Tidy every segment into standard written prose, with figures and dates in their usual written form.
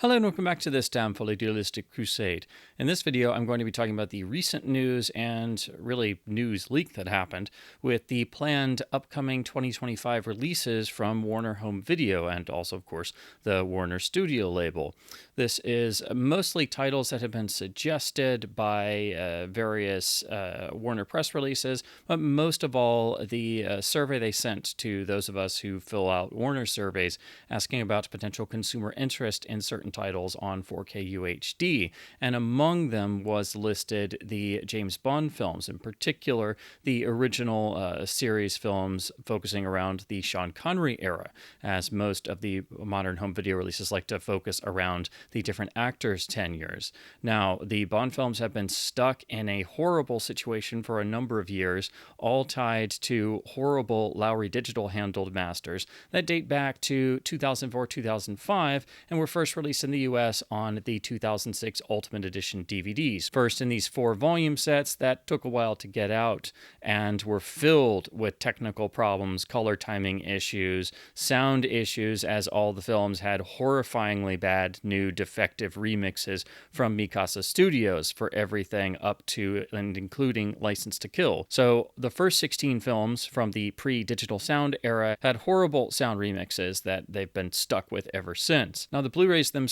Hello and welcome back to this damn fully dualistic crusade. In this video, I'm going to be talking about the recent news and really news leak that happened with the planned upcoming 2025 releases from Warner Home Video and also, of course, the Warner Studio label. This is mostly titles that have been suggested by various Warner press releases, but most of all, the survey they sent to those of us who fill out Warner surveys asking about potential consumer interest in certain titles on 4K UHD, and among them was listed the James Bond films, in particular the original series films focusing around the Sean Connery era, as most of the modern home video releases like to focus around the different actors' tenures. Now, the Bond films have been stuck in a horrible situation for a number of years, all tied to horrible Lowry Digital handled masters that date back to 2004-2005 and were first released in the US on the 2006 Ultimate Edition DVDs. First in these 4-volume sets that took a while to get out and were filled with technical problems, color timing issues, sound issues, as all the films had horrifyingly bad new defective remixes from Mikasa Studios for everything up to and including License to Kill. So the first 16 films from the pre-digital sound era had horrible sound remixes that they've been stuck with ever since. Now the Blu-rays themselves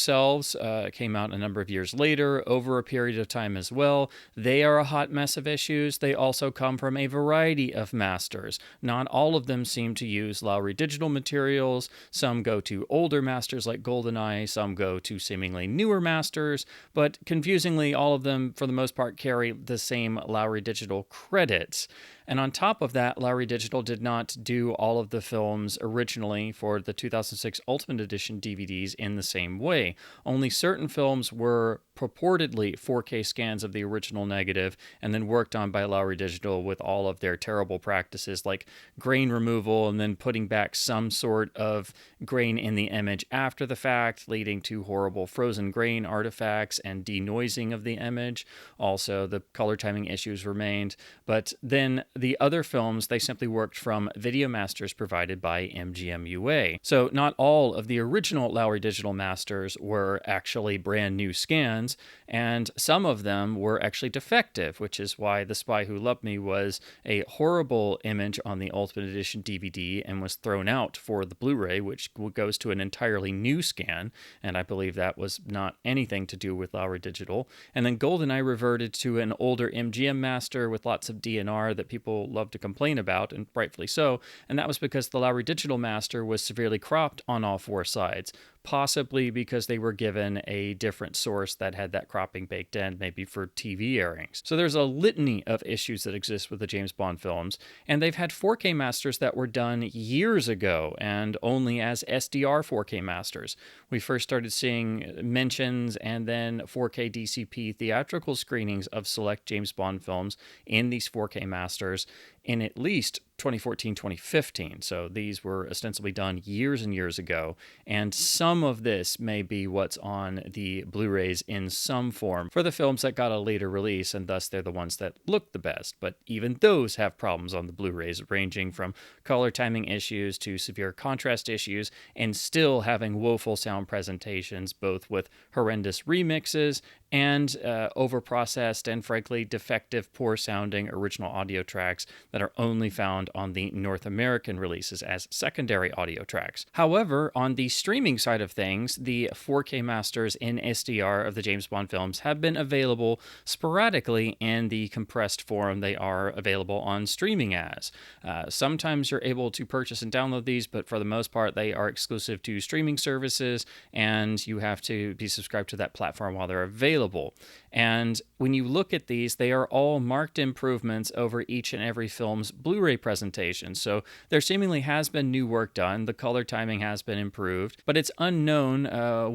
came out a number of years later, over a period of time as well. They are a hot mess of issues. They also come from a variety of masters. Not all of them seem to use Lowry Digital materials. Some go to older masters like GoldenEye, some go to seemingly newer masters, but confusingly, all of them, for the most part, carry the same Lowry Digital credits. And on top of that, Lowry Digital did not do all of the films originally for the 2006 Ultimate Edition DVDs in the same way. Only certain films were purportedly 4K scans of the original negative and then worked on by Lowry Digital with all of their terrible practices like grain removal and then putting back some sort of grain in the image after the fact, leading to horrible frozen grain artifacts and denoising of the image. Also, the color timing issues remained, but then the other films, they simply worked from video masters provided by MGM UA. So not all of the original Lowry Digital masters were actually brand new scans, and some of them were actually defective, which is why The Spy Who Loved Me was a horrible image on the Ultimate Edition DVD and was thrown out for the Blu-ray, which goes to an entirely new scan, and I believe that was not anything to do with Lowry Digital. And then GoldenEye reverted to an older MGM master with lots of DNR that people love to complain about, and rightfully so, and that was because the Lowry Digital master was severely cropped on all 4 sides, possibly because they were given a different source that had that cropping baked in, maybe for TV airings. So there's a litany of issues that exist with the James Bond films, and they've had 4K masters that were done years ago and only as SDR 4K masters. We first started seeing mentions and then 4K DCP theatrical screenings of select James Bond films in these 4K masters in at least 2014-2015. So these were ostensibly done years and years ago, and some of this may be what's on the Blu-rays in some form for the films that got a later release, and thus they're the ones that look the best. But even those have problems on the Blu-rays, ranging from color timing issues to severe contrast issues, and still having woeful sound presentations, both with horrendous remixes and overprocessed and frankly defective, poor-sounding original audio tracks that are only found on the North American releases as secondary audio tracks. However, on the streaming side of things, the 4K masters in SDR of the James Bond films have been available sporadically in the compressed form they are available on streaming as. Sometimes you're able to purchase and download these, but for the most part, they are exclusive to streaming services, and you have to be subscribed to that platform while they're available. And when you look at these, they are all marked improvements over each and every film's Blu-ray presentation. So there seemingly has been new work done. The color timing has been improved, but it's unknown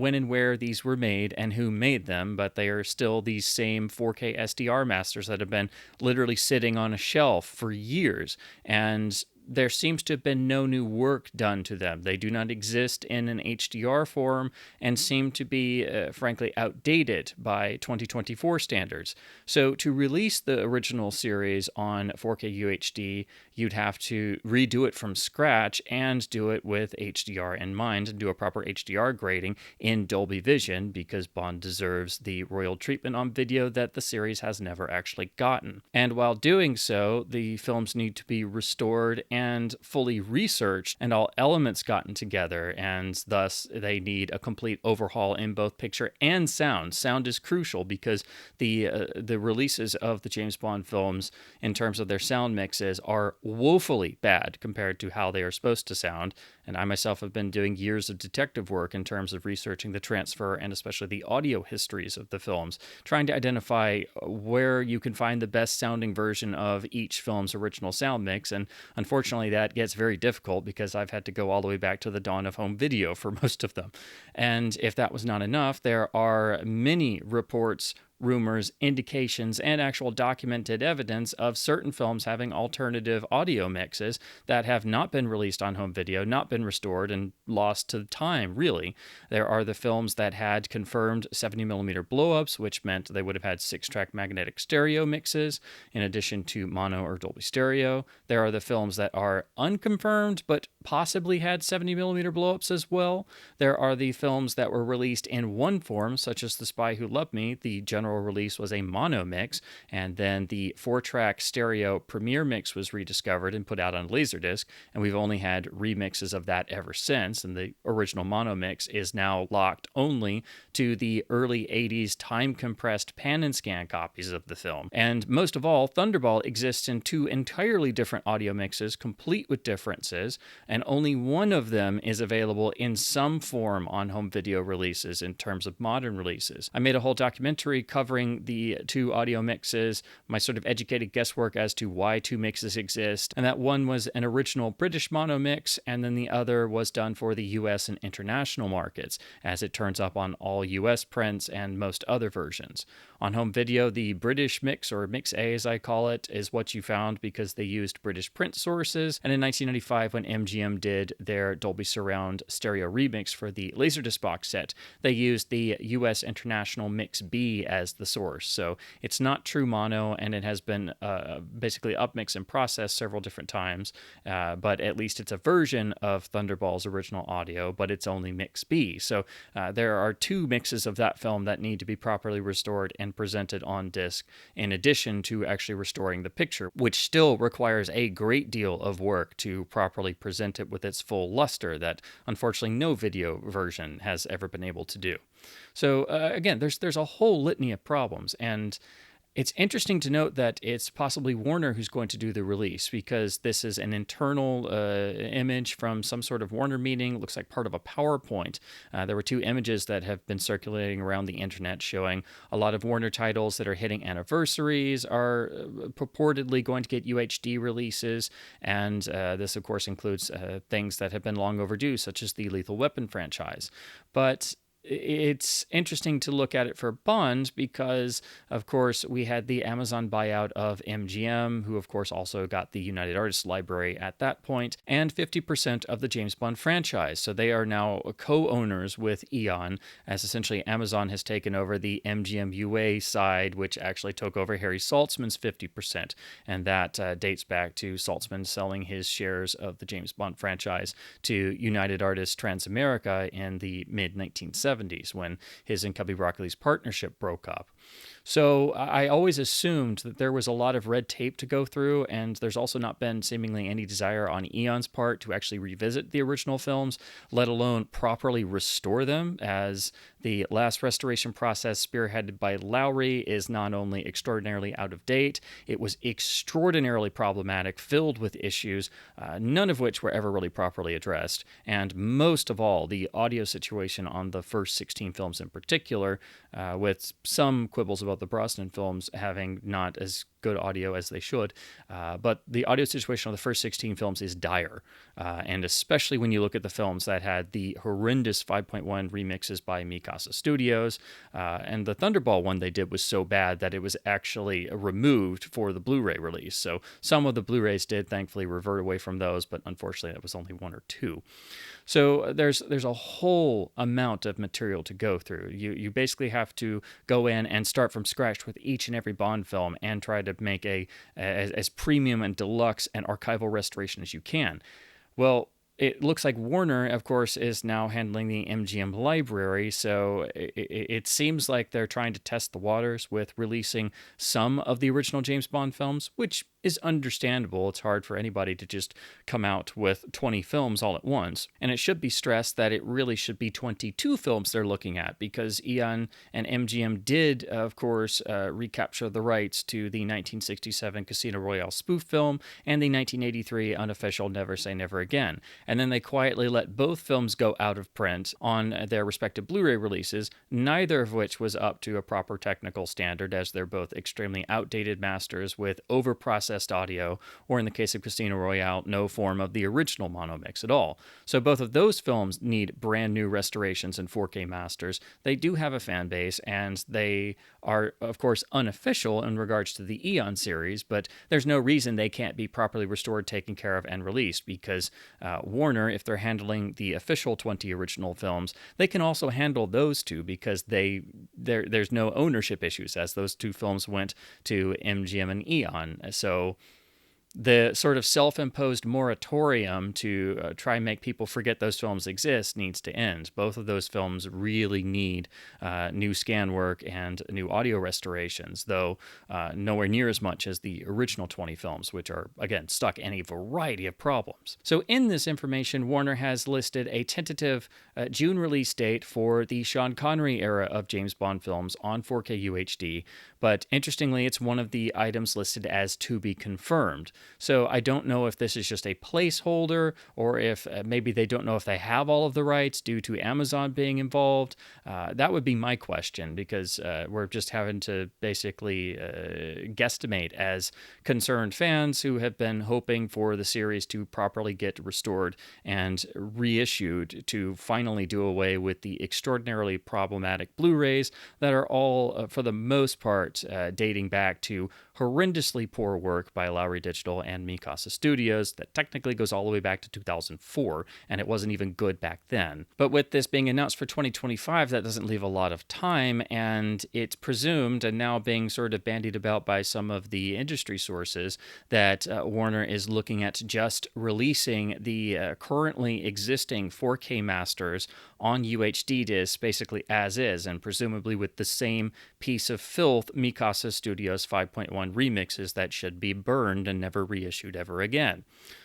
when and where these were made and who made them, but they are still these same 4K SDR masters that have been literally sitting on a shelf for years. And there seems to have been no new work done to them. They do not exist in an HDR form and seem to be, frankly, outdated by 2024 standards. So to release the original series on 4K UHD, you'd have to redo it from scratch and do it with HDR in mind and do a proper HDR grading in Dolby Vision, because Bond deserves the royal treatment on video that the series has never actually gotten. And while doing so, the films need to be restored and fully researched and all elements gotten together, and thus they need a complete overhaul in both picture and sound. Sound is crucial because the releases of the James Bond films in terms of their sound mixes are woefully bad compared to how they are supposed to sound. And I myself have been doing years of detective work in terms of researching the transfer and especially the audio histories of the films, trying to identify where you can find the best sounding version of each film's original sound mix. And unfortunately, that gets very difficult because I've had to go all the way back to the dawn of home video for most of them. And if that was not enough, there are many reports, rumors, indications, and actual documented evidence of certain films having alternative audio mixes that have not been released on home video, not been restored, and lost to time, really. There are the films that had confirmed 70mm blowups, which meant they would have had 6-track magnetic stereo mixes, in addition to mono or Dolby Stereo. There are the films that are unconfirmed, but possibly had 70mm blowups as well. There are the films that were released in one form, such as The Spy Who Loved Me. The general release was a mono mix, and then the 4-track stereo premiere mix was rediscovered and put out on Laserdisc, and we've only had remixes of that ever since, and the original mono mix is now locked only to the early 80s time-compressed pan and scan copies of the film. And most of all, Thunderball exists in 2 entirely different audio mixes, complete with differences, and only one of them is available in some form on home video releases in terms of modern releases. I made a whole documentary covering the 2 audio mixes, my sort of educated guesswork as to why 2 mixes exist, and that one was an original British mono mix, and then the other was done for the US and international markets, as it turns up on all US prints and most other versions. On home video, the British mix, or Mix A as I call it, is what you found because they used British print sources, and in 1995 when MGM did their Dolby Surround stereo remix for the Laserdisc box set, they used the US International Mix B as the source. So it's not true mono, and it has been basically upmixed and processed several different times, but at least it's a version of Thunderball's original audio, but it's only Mix B. So there are 2 mixes of that film that need to be properly restored and presented on disc, in addition to actually restoring the picture, which still requires a great deal of work to properly present it with its full luster that unfortunately no video version has ever been able to do. So again, there's a whole litany of problems, and it's interesting to note that it's possibly Warner who's going to do the release, because this is an internal image from some sort of Warner meeting. It looks like part of a PowerPoint. There were 2 images that have been circulating around the internet showing a lot of Warner titles that are hitting anniversaries are purportedly going to get UHD releases, and this, of course, includes things that have been long overdue, such as the Lethal Weapon franchise. But it's interesting to look at it for Bond because, of course, we had the Amazon buyout of MGM, who, of course, also got the United Artists Library at that point, and 50% of the James Bond franchise. So they are now co-owners with Eon, as essentially Amazon has taken over the MGM UA side, which actually took over Harry Saltzman's 50%. And that dates back to Saltzman selling his shares of the James Bond franchise to United Artists Transamerica in the mid-1970s. When his and Cubby Broccoli's partnership broke up. So I always assumed that there was a lot of red tape to go through, and there's also not been seemingly any desire on Eon's part to actually revisit the original films, let alone properly restore them, as the last restoration process spearheaded by Lowry is not only extraordinarily out of date, it was extraordinarily problematic, filled with issues, none of which were ever really properly addressed, and most of all, the audio situation on the first 16 films in particular, with some quibbles about the Brosnan films having not as good audio as they should, but the audio situation on the first 16 films is dire, and especially when you look at the films that had the horrendous 5.1 remixes by Mika Mikasa Studios. And the Thunderball one they did was so bad that it was actually removed for the Blu-ray release. So some of the Blu-rays did thankfully revert away from those, but unfortunately it was only one or two. So there's a whole amount of material to go through. You basically have to go in and start from scratch with each and every Bond film and try to make as premium and deluxe and archival restoration as you can. Well, it looks like Warner, of course, is now handling the MGM library, so it seems like they're trying to test the waters with releasing some of the original James Bond films, which is understandable. It's hard for anybody to just come out with 20 films all at once. And it should be stressed that it really should be 22 films they're looking at, because Eon and MGM did, of course, recapture the rights to the 1967 Casino Royale spoof film and the 1983 unofficial Never Say Never Again. And then they quietly let both films go out of print on their respective Blu-ray releases, neither of which was up to a proper technical standard, as they're both extremely outdated masters with overprocessed audio, or in the case of Casino Royale, no form of the original mono mix at all. So both of those films need brand new restorations and 4K masters. They do have a fan base, and they are, of course, unofficial in regards to the Eon series, but there's no reason they can't be properly restored, taken care of, and released, because Warner, if they're handling the official 20 original films, they can also handle those two, because there's no ownership issues, as those two films went to MGM and Eon. So the sort of self-imposed moratorium to try and make people forget those films exist needs to end. Both of those films really need new scan work and new audio restorations, though nowhere near as much as the original 20 films, which are, again, stuck in a variety of problems. So in this information, Warner has listed a tentative June release date for the Sean Connery era of James Bond films on 4K UHD, but interestingly, it's one of the items listed as to be confirmed. So I don't know if this is just a placeholder, or if maybe they don't know if they have all of the rights due to Amazon being involved. That would be my question, because we're just having to basically guesstimate as concerned fans who have been hoping for the series to properly get restored and reissued to finally do away with the extraordinarily problematic Blu-rays that are all, for the most part, dating back to horrendously poor work by Lowry Digital and Mikasa Studios that technically goes all the way back to 2004, and it wasn't even good back then. But with this being announced for 2025, that doesn't leave a lot of time, and it's presumed, and now being sort of bandied about by some of the industry sources, that Warner is looking at just releasing the currently existing 4K masters on UHD discs basically as is, and presumably with the same piece of filth Mikasa Studios 5.1 remixes that should be burned and never reissued ever again.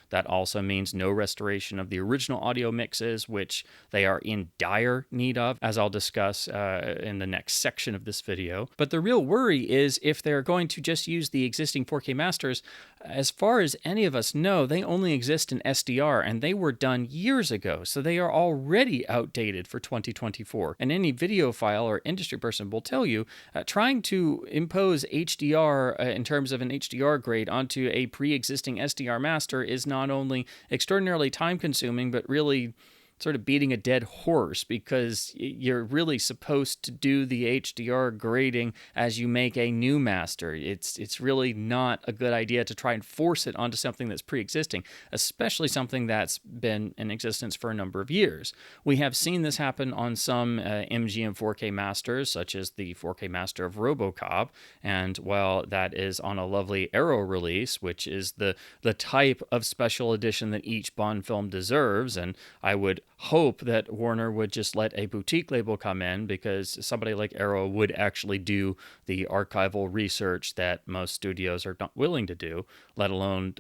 That also means no restoration of the original audio mixes, which they are in dire need of, as I'll discuss in the next section of this video. But the real worry is if they're going to just use the existing 4K masters. As far as any of us know, they only exist in SDR, and they were done years ago, so they are already outdated for 2024. And any videophile or industry person will tell you, trying to impose HDR in terms of an HDR grade onto a pre-existing SDR master is not only extraordinarily time-consuming, but really sort of beating a dead horse, because you're really supposed to do the HDR grading as you make a new master. It's really not a good idea to try and force it onto something that's pre-existing, especially something that's been in existence for a number of years. We have seen this happen on some MGM 4K masters, such as the 4K master of RoboCop, and while that is on a lovely Arrow release, which is the type of special edition that each Bond film deserves, and I would hope that Warner would just let a boutique label come in, because somebody like Arrow would actually do the archival research that most studios are not willing to do, let alone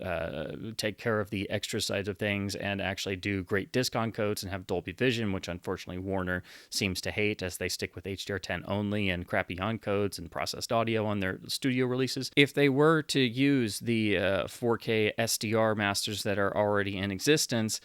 take care of the extra side of things and actually do great disc on codes and have Dolby Vision, which unfortunately Warner seems to hate, as they stick with HDR10 only and crappy on codes and processed audio on their studio releases. If they were to use the 4K SDR masters that are already in existence,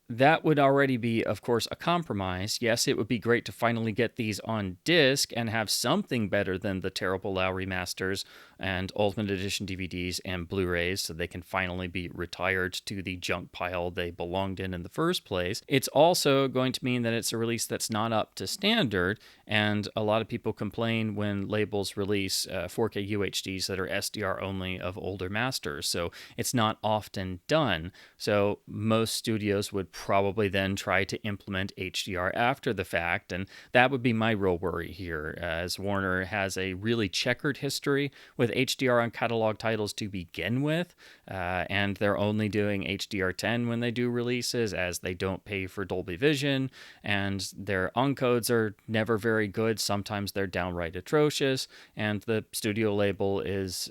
that would already be, of course, a compromise. Yes, it would be great to finally get these on disc and have something better than the terrible Lowry masters and Ultimate Edition DVDs and Blu-rays, so they can finally be retired to the junk pile they belonged in the first place. It's also going to mean that it's a release that's not up to standard, and a lot of people complain when labels release 4K UHDs that are SDR only of older masters, so it's not often done. So most studios would probably then try to implement HDR after the fact, and that would be my real worry here, as Warner has a really checkered history with HDR on catalog titles to begin with, and they're only doing HDR10 when they do releases, as they don't pay for Dolby Vision, and their encodes are never very good. Sometimes they're downright atrocious, and the studio label is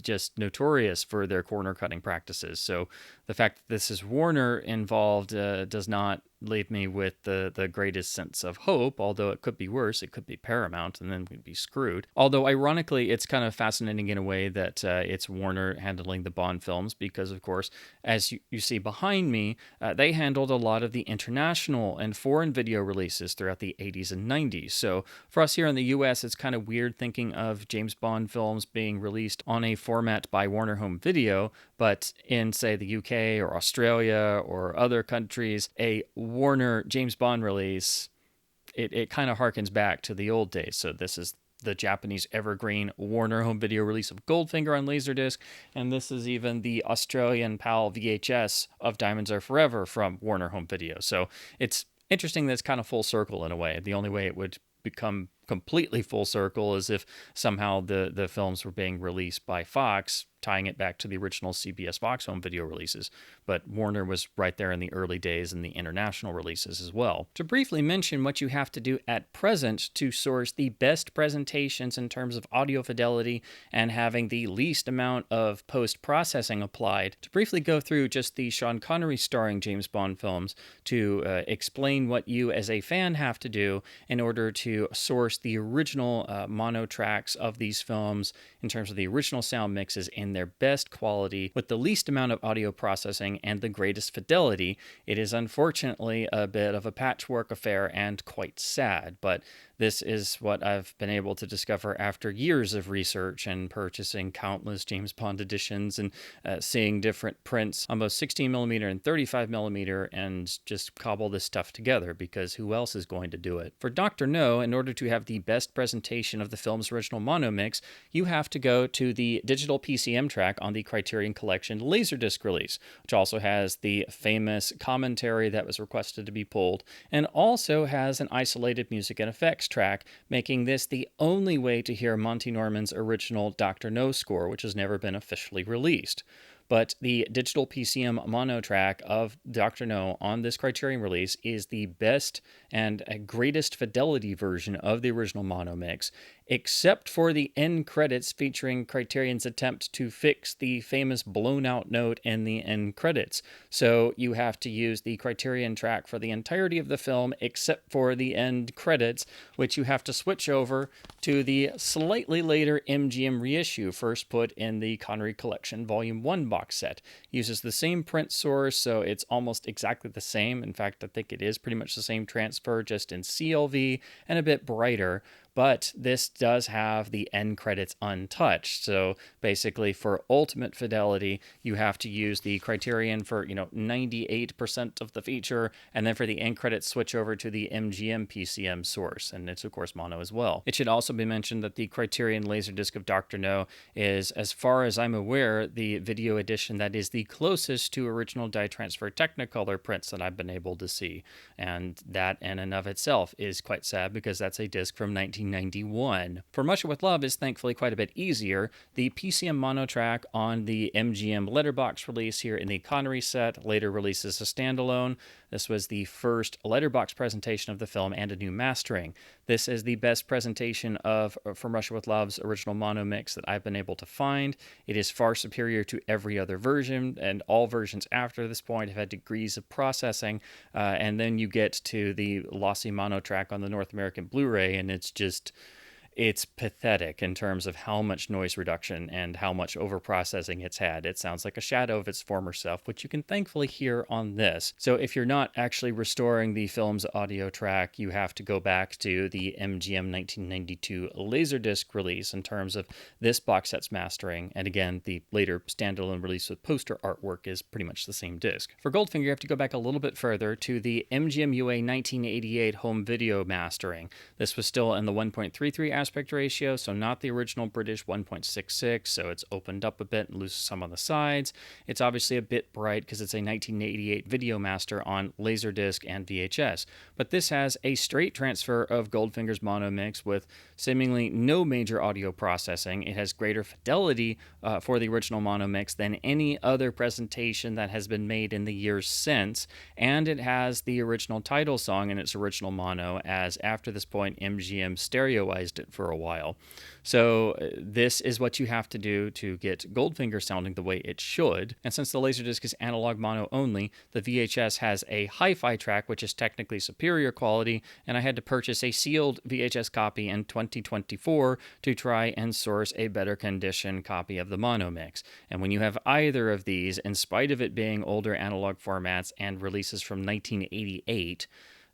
just notorious for their corner-cutting practices. So the fact that this is Warner involved does not leave me with the greatest sense of hope, although it could be worse. It could be Paramount, and then we'd be screwed. Although, ironically, it's kind of fascinating in a way that it's Warner handling the Bond films because, of course, as you see behind me, they handled a lot of the international and foreign video releases throughout the 80s and 90s. So for us here in the US, it's kind of weird thinking of James Bond films being released on a format by Warner Home Video, but in, say, the UK or Australia or other countries, a Warner James Bond release, it kind of harkens back to the old days. So this is the Japanese evergreen Warner Home Video release of Goldfinger on Laserdisc, and this is even the Australian PAL VHS of Diamonds Are Forever from Warner Home Video. So it's interesting that it's kind of full circle in a way. The only way it would become completely full circle is if somehow the films were being released by Fox, tying it back to the original CBS Fox Home Video releases. But Warner was right there in the early days in the international releases as well. To briefly mention what you have to do at present to source the best presentations in terms of audio fidelity and having the least amount of post-processing applied, to briefly go through just the Sean Connery starring James Bond films to explain what you as a fan have to do in order to source the original mono tracks of these films in terms of the original sound mixes in their best quality with the least amount of audio processing and the greatest fidelity. It is unfortunately a bit of a patchwork affair and quite sad, but this is what I've been able to discover after years of research and purchasing countless James Bond editions and seeing different prints on both 16mm and 35mm and just cobble this stuff together, because who else is going to do it? For Dr. No, in order to have the best presentation of the film's original mono mix, you have to go to the digital PCM track on the Criterion Collection Laserdisc release, which also has the famous commentary that was requested to be pulled, and also has an isolated music and effects track, making this the only way to hear Monty Norman's original Dr. No score, which has never been officially released. But the digital PCM mono track of Dr. No on this Criterion release is the best and greatest fidelity version of the original mono mix, except for the end credits featuring Criterion's attempt to fix the famous blown out note in the end credits. So you have to use the Criterion track for the entirety of the film except for the end credits, which you have to switch over to the slightly later MGM reissue first put in the Connery Collection Volume 1 box set. Uses the same print source, so it's almost exactly the same. In fact, I think it is pretty much the same transfer, just in CLV and a bit brighter. But this does have the end credits untouched. So basically, for ultimate fidelity, you have to use the Criterion for 98% of the feature, and then for the end credits, switch over to the MGM PCM source, and it's of course mono as well. It should also be mentioned that the Criterion Laserdisc of Dr. No is, as far as I'm aware, the video edition that is the closest to original dye transfer Technicolor prints that I've been able to see, and that in and of itself is quite sad because that's a disc from 1991. For Much With Love is thankfully quite a bit easier. The PCM mono track on the MGM letterbox release here in the Connery set later releases a standalone. This was the first letterbox presentation of the film and a new mastering. This is the best presentation of From Russia With Love's original mono mix that I've been able to find. It is far superior to every other version, and all versions after this point have had degrees of processing, and then you get to the lossy mono track on the North American Blu-ray, and it's just it's pathetic in terms of how much noise reduction and how much overprocessing it's had. It sounds like a shadow of its former self, which you can thankfully hear on this. So if you're not actually restoring the film's audio track, you have to go back to the MGM 1992 Laserdisc release in terms of this box set's mastering. And again, the later standalone release with poster artwork is pretty much the same disc. For Goldfinger, you have to go back a little bit further to the MGM UA 1988 home video mastering. This was still in the 1.33 aspect ratio, so not the original British 1.66, so it's opened up a bit and loses some on the sides. It's obviously a bit bright because it's a 1988 video master on Laserdisc and VHS, but this has a straight transfer of Goldfinger's mono mix with seemingly no major audio processing. It has greater fidelity for the original mono mix than any other presentation that has been made in the years since, and it has the original title song in its original mono, as after this point MGM stereoized it for a while. So this is what you have to do to get Goldfinger sounding the way it should. And since the Laserdisc is analog mono only, the VHS has a hi-fi track, which is technically superior quality, and I had to purchase a sealed VHS copy in 2024 to try and source a better condition copy of the mono mix. And when you have either of these, in spite of it being older analog formats and releases from 1988,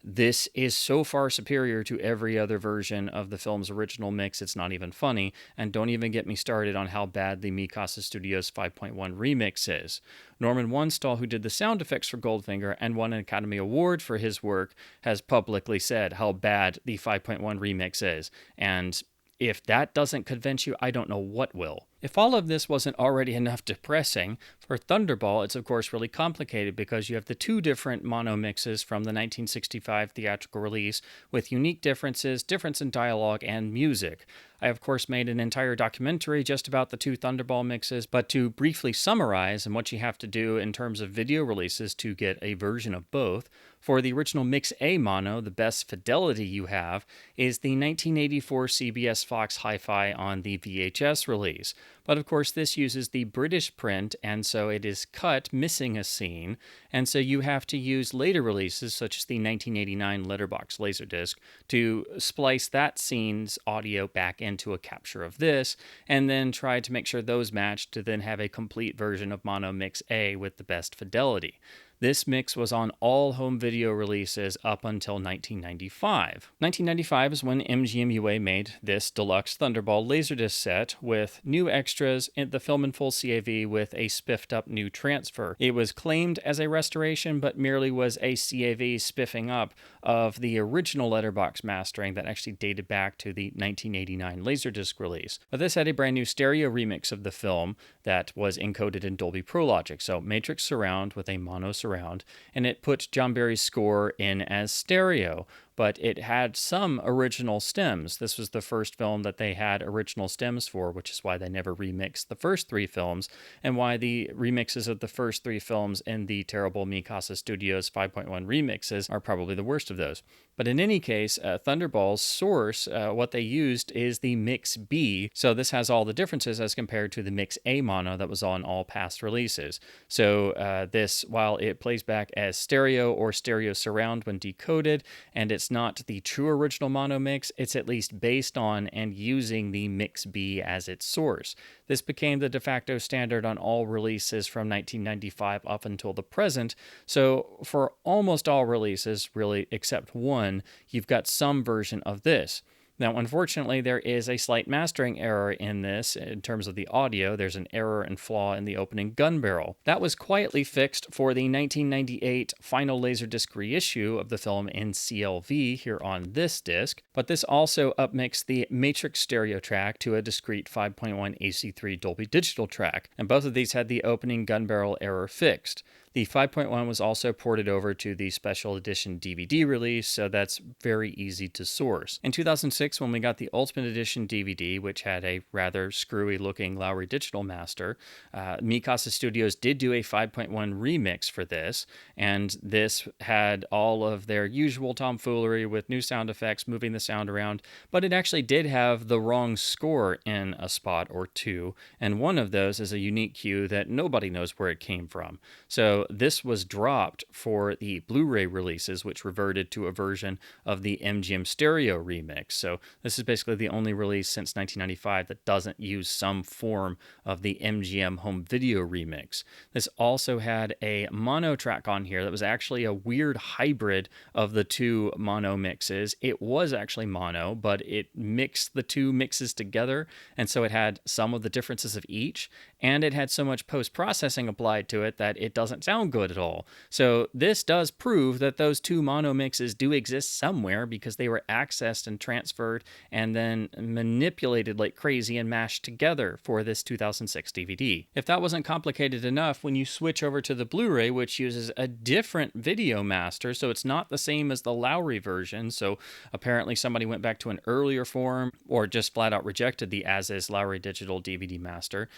this is so far superior to every other version of the film's original mix, it's not even funny, and don't even get me started on how bad the Mikasa Studios 5.1 remix is. Norman Wanstall, who did the sound effects for Goldfinger and won an Academy Award for his work, has publicly said how bad the 5.1 remix is, and if that doesn't convince you, I don't know what will. If all of this wasn't already enough depressing, for Thunderball, it's of course really complicated because you have the two different mono mixes from the 1965 theatrical release with unique differences, difference in dialogue and music. I of course made an entire documentary just about the two Thunderball mixes, but to briefly summarize and what you have to do in terms of video releases to get a version of both, for the original Mix A mono, the best fidelity you have is the 1984 CBS Fox Hi-Fi on the VHS release. But of course this uses the British print, and so it is cut missing a scene, and so you have to use later releases such as the 1989 letterbox Laserdisc to splice that scene's audio back into a capture of this, and then try to make sure those match to then have a complete version of Mono Mix A with the best fidelity. This mix was on all home video releases up until 1995. 1995 is when MGM UA made this deluxe Thunderball Laserdisc set with new extras in the film in full CAV with a spiffed up new transfer. It was claimed as a restoration, but merely was a CAV spiffing up of the original letterbox mastering that actually dated back to the 1989 Laserdisc release. But this had a brand new stereo remix of the film that was encoded in Dolby Pro Logic, so matrix surround with a mono surround, and it put John Barry's score in as stereo, but it had some original stems. This was the first film that they had original stems for, which is why they never remixed the first three films, and why the remixes of the first three films in the terrible Mikasa Studios 5.1 remixes are probably the worst of those. But in any case, Thunderball's source, what they used is the Mix B, so this has all the differences as compared to the Mix A mono that was on all past releases. So this, while it plays back as stereo or stereo surround when decoded, and it's not the true original mono mix, it's at least based on and using the Mix B as its source. This became the de facto standard on all releases from 1995 up until the present, so for almost all releases, really except one, you've got some version of this. Now, unfortunately, there is a slight mastering error in this in terms of the audio. There's an error and flaw in the opening gun barrel. That was quietly fixed for the 1998 final Laserdisc reissue of the film in CLV here on this disc, but this also upmixed the Matrix stereo track to a discrete 5.1 AC3 Dolby Digital track, and both of these had the opening gun barrel error fixed. The 5.1 was also ported over to the special edition DVD release, so that's very easy to source. In 2006, when we got the Ultimate Edition DVD, which had a rather screwy-looking Lowry Digital Master, Mikasa Studios did do a 5.1 remix for this, and this had all of their usual tomfoolery with new sound effects, moving the sound around, but it actually did have the wrong score in a spot or two, and one of those is a unique cue that nobody knows where it came from. So So this was dropped for the Blu-ray releases, which reverted to a version of the MGM Stereo remix. So this is basically the only release since 1995 that doesn't use some form of the MGM home video remix. This also had a mono track on here that was actually a weird hybrid of the two mono mixes. It was actually mono, but it mixed the two mixes together, and so it had some of the differences of each, and it had so much post-processing applied to it that it doesn't sound good at all. So this does prove that those two mono mixes do exist somewhere, because they were accessed and transferred and then manipulated like crazy and mashed together for this 2006 DVD. If that wasn't complicated enough, when you switch over to the Blu-ray, which uses a different video master, so it's not the same as the Lowry version, so apparently somebody went back to an earlier form or just flat out rejected the as-is Lowry digital DVD master.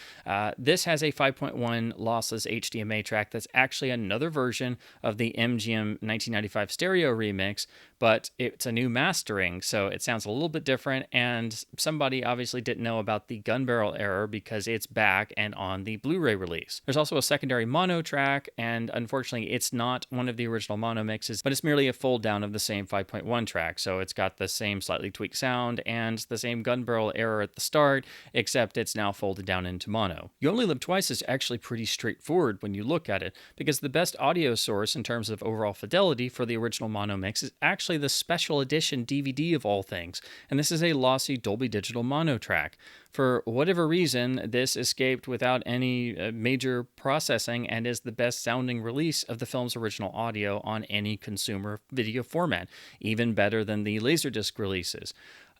This has a 5.1 lossless HDMA track that's actually another version of the MGM 1995 stereo remix, but it's a new mastering, so it sounds a little bit different, and somebody obviously didn't know about the gun barrel error because it's back and on the Blu-ray release. There's also a secondary mono track, and unfortunately it's not one of the original mono mixes, but it's merely a fold down of the same 5.1 track, so it's got the same slightly tweaked sound and the same gun barrel error at the start, except it's now folded down into mono. You Only Live Twice is actually pretty straightforward when you look at it, because the best audio source in terms of overall fidelity for the original mono mix is actually the special edition DVD of all things, and this is a lossy Dolby Digital mono track. For whatever reason, this escaped without any major processing and is the best sounding release of the film's original audio on any consumer video format, even better than the Laserdisc releases.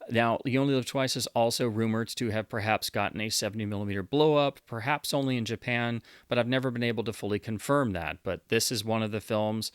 Now, You Only Live Twice is also rumored to have perhaps gotten a 70mm blow-up, perhaps only in Japan, but I've never been able to fully confirm that. But this is one of the films,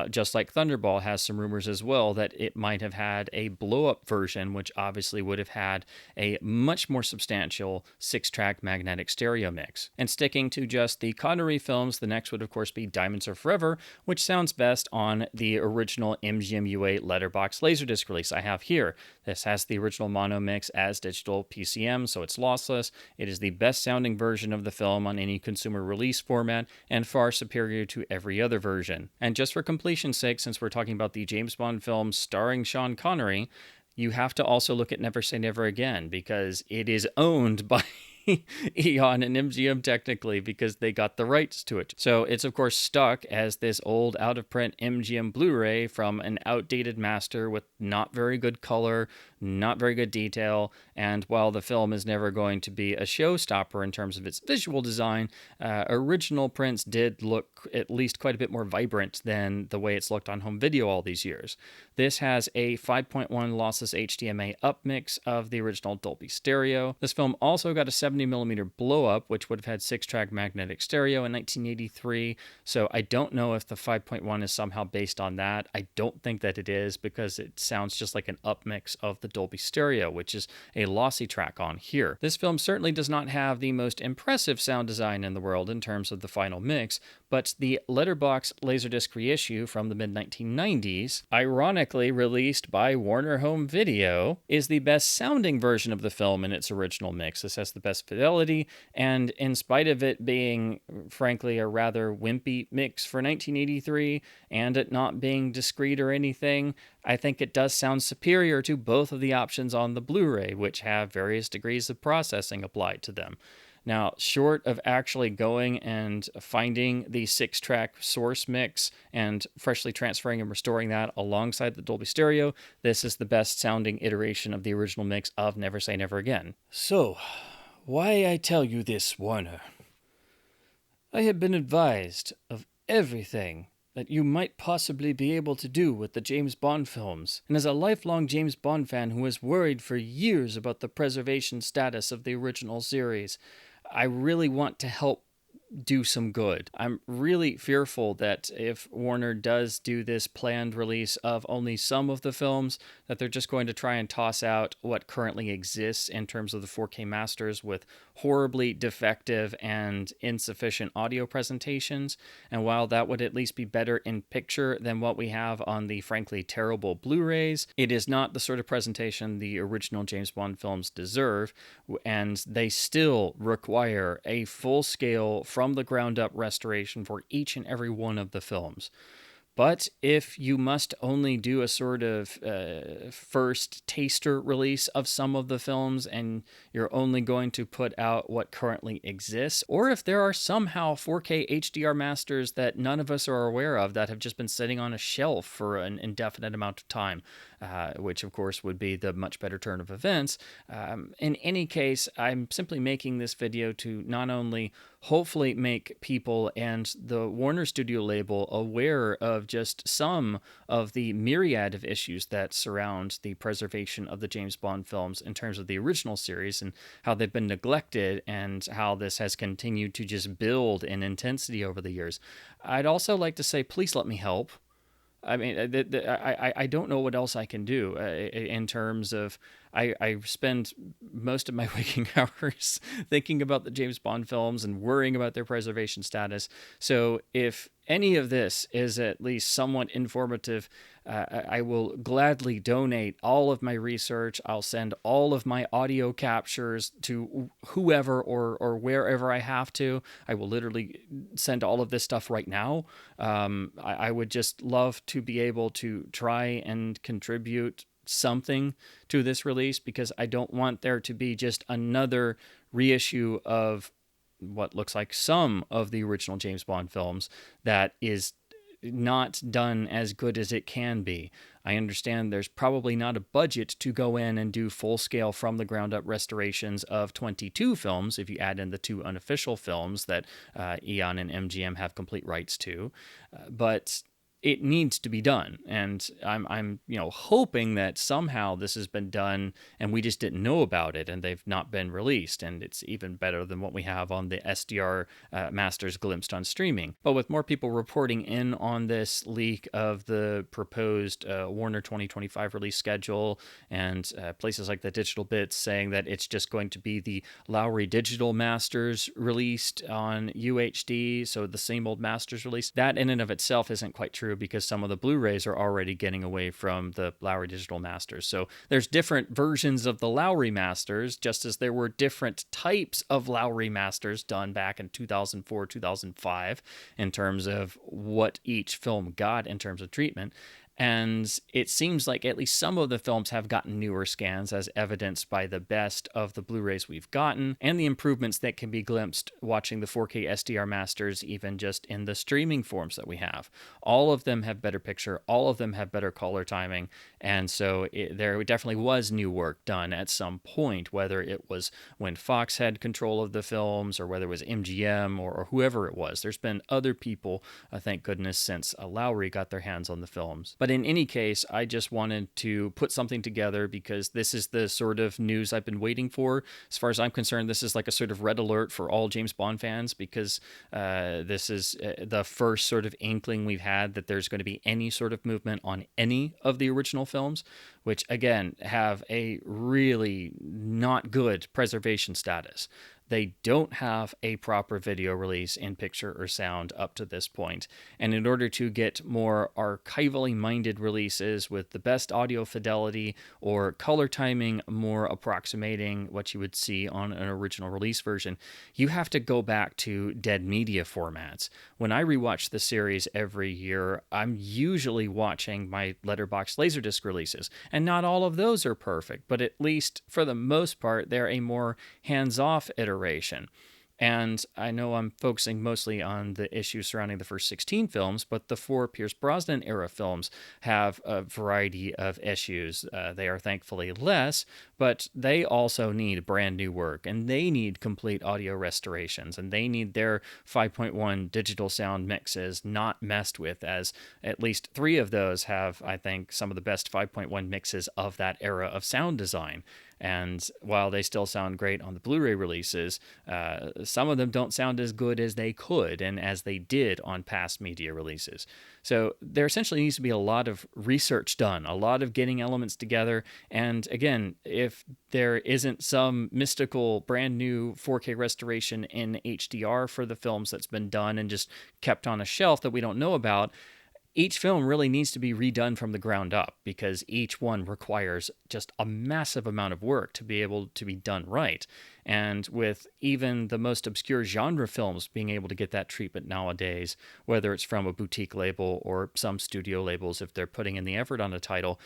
just like Thunderball has some rumors as well, that it might have had a blow-up version, which obviously would have had a much more substantial 6-track magnetic stereo mix. And sticking to just the Connery films, the next would of course be Diamonds Are Forever, which sounds best on the original MGM UA letterbox Laserdisc release I have here. This has the original mono mix as digital PCM, so it's lossless. It is the best sounding version of the film on any consumer release format and far superior to every other version. And just for completion's sake, since we're talking about the James Bond film starring Sean Connery, you have to also look at Never Say Never Again, because it is owned by Eon and MGM technically, because they got the rights to it. So it's of course stuck as this old out-of-print MGM Blu-ray from an outdated master with not very good color, not very good detail, and while the film is never going to be a showstopper in terms of its visual design, original prints did look at least quite a bit more vibrant than the way it's looked on home video all these years. This has a 5.1 lossless HDMA upmix of the original Dolby Stereo. This film also got a 70mm blow-up, which would have had 6-track magnetic stereo in 1983, so I don't know if the 5.1 is somehow based on that. I don't think that it is, because it sounds just like an upmix of the Dolby Stereo, which is a lossy track on here. This film certainly does not have the most impressive sound design in the world in terms of the final mix, but the letterbox Laserdisc reissue from the mid-1990s, ironically released by Warner Home Video, is the best sounding version of the film in its original mix. This has the best fidelity, and in spite of it being, frankly, a rather wimpy mix for 1983, and it not being discrete or anything, I think it does sound superior to both of the options on the Blu-ray, which have various degrees of processing applied to them. Now, short of actually going and finding the 6-track source mix and freshly transferring and restoring that alongside the Dolby Stereo, this is the best sounding iteration of the original mix of Never Say Never Again. So, why I tell you this, Warner? I have been advised of everything that you might possibly be able to do with the James Bond films, and as a lifelong James Bond fan who has worried for years about the preservation status of the original series, I really want to help do some good. I'm really fearful that if Warner does do this planned release of only some of the films, that they're just going to try and toss out what currently exists in terms of the 4K masters with horribly defective and insufficient audio presentations. And while that would at least be better in picture than what we have on the frankly terrible Blu-rays, it is not the sort of presentation the original James Bond films deserve, and they still require a full-scale from the ground up restoration for each and every one of the films. But if you must only do a sort of first taster release of some of the films and you're only going to put out what currently exists, or if there are somehow 4K HDR masters that none of us are aware of that have just been sitting on a shelf for an indefinite amount of time, which of course would be the much better turn of events. In any case, I'm simply making this video to not only hopefully make people and the Warner Studio label aware of just some of the myriad of issues that surround the preservation of the James Bond films in terms of the original series and how they've been neglected and how this has continued to just build in intensity over the years. I'd also like to say, please let me help. I mean, I don't know what else I can do in terms of I spend most of my waking hours thinking about the James Bond films and worrying about their preservation status. So if any of this is at least somewhat informative, I will gladly donate all of my research. I'll send all of my audio captures to whoever or wherever I have to. I will literally send all of this stuff right now. I would just love to be able to try and contribute something to this release, because I don't want there to be just another reissue of what looks like some of the original James Bond films that is not done as good as it can be. I understand there's probably not a budget to go in and do full-scale from-the-ground-up restorations of 22 films, if you add in the 2 unofficial films that Eon and MGM have complete rights to. But it needs to be done, and I'm hoping that somehow this has been done and we just didn't know about it and they've not been released, and it's even better than what we have on the SDR masters glimpsed on streaming. But with more people reporting in on this leak of the proposed Warner 2025 release schedule, and places like the Digital Bits saying that it's just going to be the Lowry Digital Masters released on UHD, so the same old masters release, that in and of itself isn't quite true, because some of the Blu-rays are already getting away from the Lowry Digital Masters. So there's different versions of the Lowry Masters, just as there were different types of Lowry Masters done back in 2004, 2005, in terms of what each film got in terms of treatment. And it seems like at least some of the films have gotten newer scans, as evidenced by the best of the Blu-rays we've gotten, and the improvements that can be glimpsed watching the 4K SDR masters, even just in the streaming forms that we have. All of them have better picture, all of them have better color timing, and so there definitely was new work done at some point, whether it was when Fox had control of the films, or whether it was MGM, or whoever it was. There's been other people, thank goodness, since Lowry got their hands on the films. But in any case, I just wanted to put something together because this is the sort of news I've been waiting for. As far as I'm concerned, this is like a sort of red alert for all James Bond fans, because this is the first sort of inkling we've had that there's going to be any sort of movement on any of the original films, which again have a really not good preservation status. They don't have a proper video release in picture or sound up to this point. And in order to get more archivally minded releases with the best audio fidelity or color timing more approximating what you would see on an original release version, you have to go back to dead media formats. When I rewatch the series every year, I'm usually watching my letterbox Laserdisc releases. And not all of those are perfect, but at least for the most part, they're a more hands-off iteration. And I know I'm focusing mostly on the issues surrounding the first 16 films, but the 4 Pierce Brosnan era films have a variety of issues. They are thankfully less, but they also need brand new work, and they need complete audio restorations, and they need their 5.1 digital sound mixes not messed with, as at least 3 of those have, I think, some of the best 5.1 mixes of that era of sound design. And while they still sound great on the Blu-ray releases, some of them don't sound as good as they could and as they did on past media releases. So there essentially needs to be a lot of research done, a lot of getting elements together. And again, if there isn't some mystical brand new 4K restoration in HDR for the films that's been done and just kept on a shelf that we don't know about, each film really needs to be redone from the ground up because each one requires just a massive amount of work to be able to be done right. And with even the most obscure genre films being able to get that treatment nowadays, whether it's from a boutique label or some studio labels, if they're putting in the effort on a title,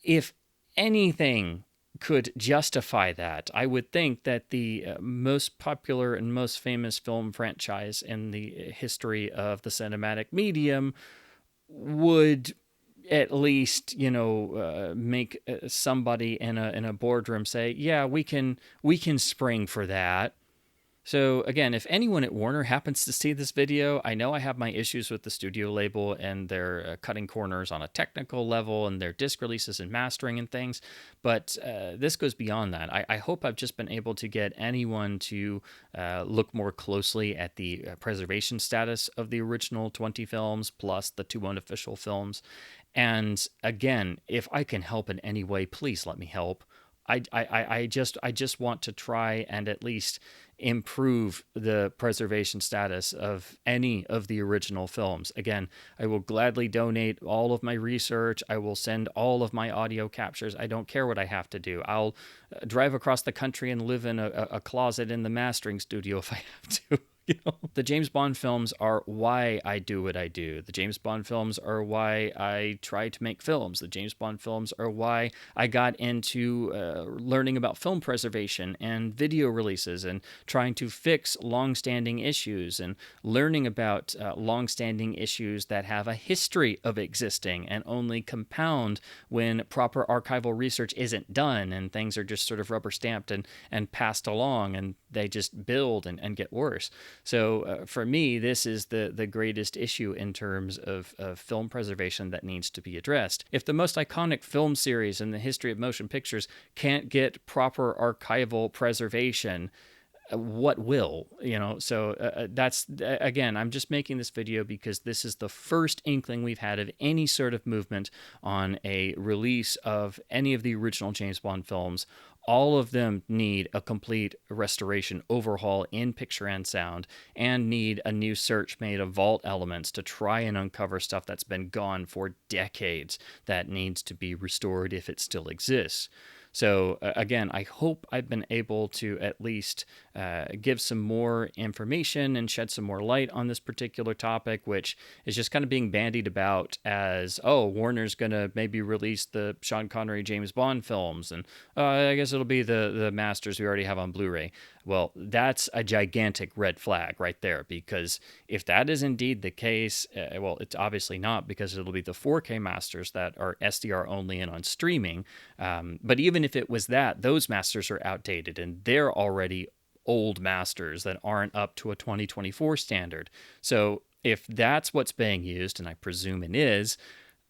if anything could justify that, I would think that the most popular and most famous film franchise in the history of the cinematic medium would at least, make somebody in a boardroom say, yeah, we can spring for that. So again, if anyone at Warner happens to see this video, I know I have my issues with the studio label and their cutting corners on a technical level and their disc releases and mastering and things, but this goes beyond that. I hope I've just been able to get anyone to look more closely at the preservation status of the original 20 films plus the 2 unofficial films. And again, if I can help in any way, please let me help. I just want to try and at least improve the preservation status of any of the original films. Again, I will gladly donate all of my research. I will send all of my audio captures. I don't care what I have to do. I'll drive across the country and live in a closet in the mastering studio if I have to. The James Bond films are why I do what I do. The James Bond films are why I try to make films. The James Bond films are why I got into learning about film preservation and video releases and trying to fix long-standing issues and learning about long-standing issues that have a history of existing and only compound when proper archival research isn't done and things are just sort of rubber stamped and passed along and they just build and get worse. So for me, this is the greatest issue in terms of film preservation that needs to be addressed. If the most iconic film series in the history of motion pictures can't get proper archival preservation, what will? So that's, again, I'm just making this video because this is the first inkling we've had of any sort of movement on a release of any of the original James Bond films. All of them need a complete restoration overhaul in picture and sound and need a new search made of vault elements to try and uncover stuff that's been gone for decades that needs to be restored if it still exists. So again, I hope I've been able to at least give some more information and shed some more light on this particular topic, which is just kind of being bandied about as, oh, Warner's going to maybe release the Sean Connery James Bond films, and I guess it'll be the masters we already have on Blu-ray. Well, that's a gigantic red flag right there, because if that is indeed the case, well, it's obviously not, because it'll be the 4K masters that are SDR only and on streaming. But even if it was that, those masters are outdated and they're already old masters that aren't up to a 2024 standard. So if that's what's being used, and I presume it is,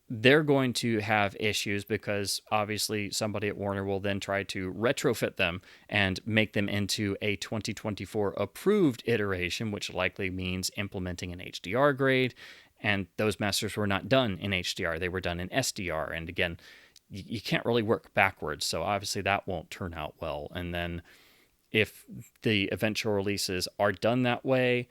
they're going to have issues because obviously somebody at Warner will then try to retrofit them and make them into a 2024 approved iteration, which likely means implementing an HDR grade. And those masters were not done in HDR. They were done in SDR. And again, you can't really work backwards. So obviously that won't turn out well. And then if the eventual releases are done that way,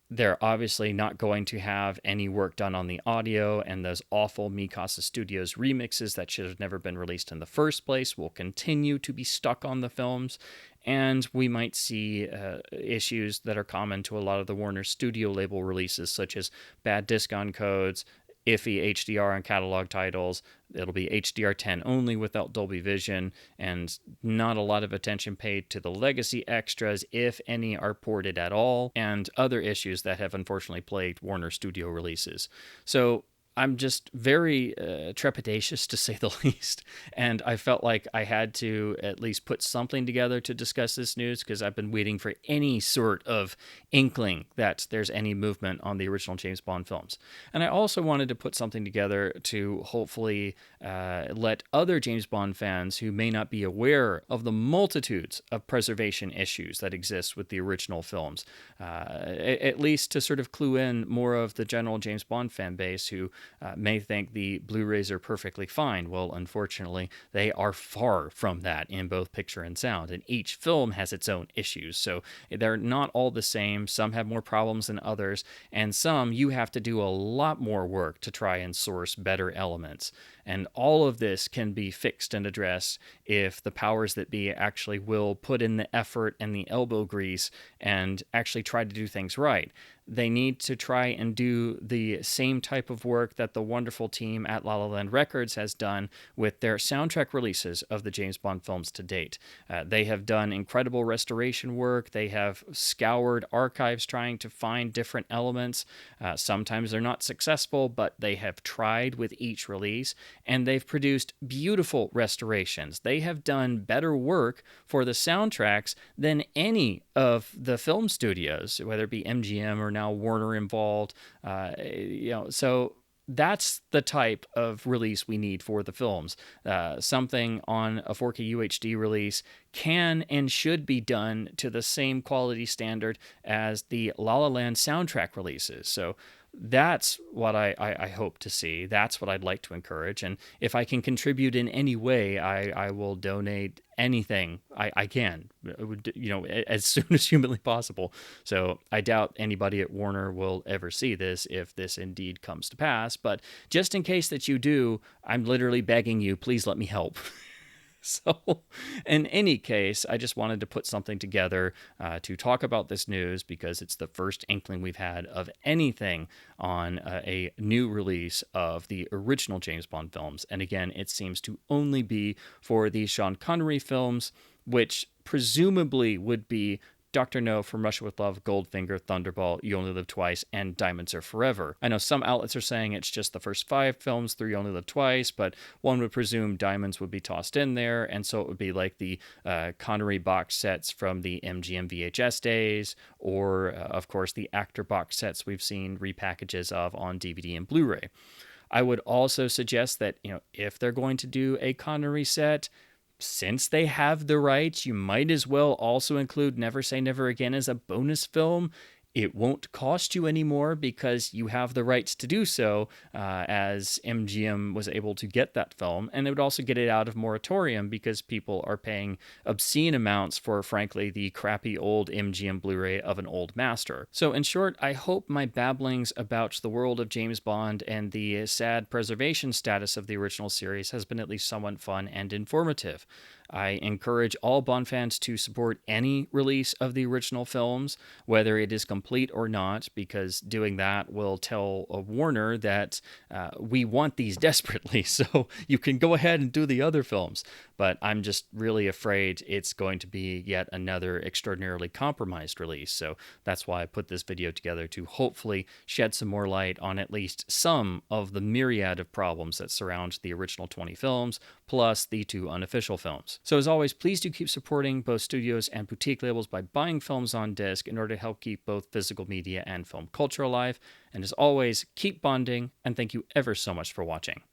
they're obviously not going to have any work done on the audio, and those awful Mikasa Studios remixes that should have never been released in the first place will continue to be stuck on the films, and we might see issues that are common to a lot of the Warner Studio label releases, such as bad disc on codes, iffy HDR on catalog titles. It'll be HDR10 only without Dolby Vision, and not a lot of attention paid to the legacy extras, if any are ported at all, and other issues that have unfortunately plagued Warner Studio releases. So I'm just very trepidatious, to say the least, and I felt like I had to at least put something together to discuss this news, because I've been waiting for any sort of inkling that there's any movement on the original James Bond films. And I also wanted to put something together to hopefully let other James Bond fans who may not be aware of the multitudes of preservation issues that exist with the original films, at least to sort of clue in more of the general James Bond fan base who may think the Blu-rays are perfectly fine. Well, unfortunately, they are far from that in both picture and sound, and each film has its own issues. So they're not all the same. Some have more problems than others, and some you have to do a lot more work to try and source better elements. And all of this can be fixed and addressed if the powers that be actually will put in the effort and the elbow grease and actually try to do things right. They need to try and do the same type of work that the wonderful team at La La Land Records has done with their soundtrack releases of the James Bond films to date. They have done incredible restoration work. They have scoured archives trying to find different elements. Sometimes they're not successful, but they have tried with each release, and they've produced beautiful restorations. They have done better work for the soundtracks than any of the film studios, whether it be MGM or now Warner involved. So that's the type of release we need for the films. Something on a 4K UHD release can and should be done to the same quality standard as the La La Land soundtrack releases. So that's what I hope to see. That's what I'd like to encourage. And if I can contribute in any way, I will donate anything I can, as soon as humanly possible. So I doubt anybody at Warner will ever see this if this indeed comes to pass. But just in case that you do, I'm literally begging you, please let me help. So, in any case, I just wanted to put something together to talk about this news because it's the first inkling we've had of anything on a new release of the original James Bond films. And again, it seems to only be for the Sean Connery films, which presumably would be Dr. No, From Russia with Love, Goldfinger, Thunderball, You Only Live Twice, and Diamonds Are Forever. I know some outlets are saying it's just the first 5 films through You Only Live Twice, but one would presume Diamonds would be tossed in there, and so it would be like the Connery box sets from the MGM VHS days, or, of course, the actor box sets we've seen repackages of on DVD and Blu-ray. I would also suggest that, if they're going to do a Connery set, since they have the rights, you might as well also include Never Say Never Again as a bonus film. It won't cost you any more because you have the rights to do so, as MGM was able to get that film. And it would also get it out of moratorium because people are paying obscene amounts for, frankly, the crappy old MGM Blu-ray of an old master. So in short, I hope my babblings about the world of James Bond and the sad preservation status of the original series has been at least somewhat fun and informative. I encourage all Bond fans to support any release of the original films, whether it is complete or not, because doing that will tell Warner that we want these desperately, so you can go ahead and do the other films. But I'm just really afraid it's going to be yet another extraordinarily compromised release, so that's why I put this video together, to hopefully shed some more light on at least some of the myriad of problems that surround the original 20 films, plus the 2 unofficial films. So as always, please do keep supporting both studios and boutique labels by buying films on disc in order to help keep both physical media and film culture alive. And as always, keep bonding, and thank you ever so much for watching.